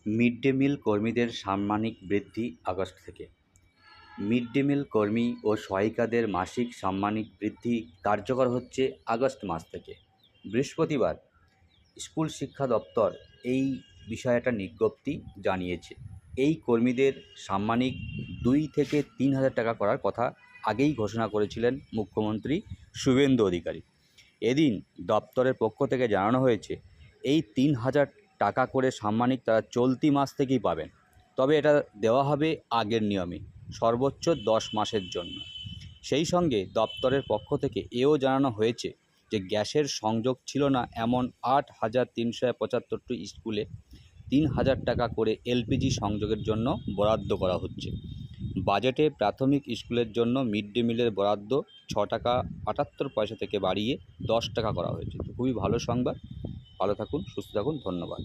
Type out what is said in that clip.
Mid day meal কর্মীদের সাম্মানিক বৃদ্ধি August থেকে। মিড ডে মিল কর্মী ও সহায়িকাদের মাসিক সাম্মানিক বৃদ্ধি কার্যকর হচ্ছে আগস্ট মাস থেকে। বৃহস্পতিবার স্কুল শিক্ষা দপ্তর এই বিষয়ে একটা বিজ্ঞপ্তি জানিয়েছে। এই কর্মীদের সাম্মানিক 2 থেকে 3 হাজার টাকা করার কথা আগেই ঘোষণা করেছিলেন মুখ্যমন্ত্রী শুভেন্দু অধিকারী। এদিন দপ্তরের পক্ষ থেকে জানানো হয়েছে, এই 3,000 টাকা করে সাম্মানিক তারা চলতি মাস থেকেই পাবেন। তবে এটা দেওয়া হবে আগের নিয়মে, সর্বোচ্চ 10 মাসের জন্য। সেই সঙ্গে দপ্তরের পক্ষ থেকে এও জানানো হয়েছে যে গ্যাসের সংযোগ ছিল না এমন 8,375টি স্কুলে 3,000 টাকা করে এলপিজি সংযোগের জন্য বরাদ্দ করা হচ্ছে। বাজেটে প্রাথমিক স্কুলের জন্য মিড ডে মিলের বরাদ্দ 6 টাকা 78 পয়সা থেকে বাড়িয়ে 10 টাকা করা হয়েছে। তো খুবই ভালো সংবাদ। ভালো থাকুন, সুস্থ থাকুন, ধন্যবাদ।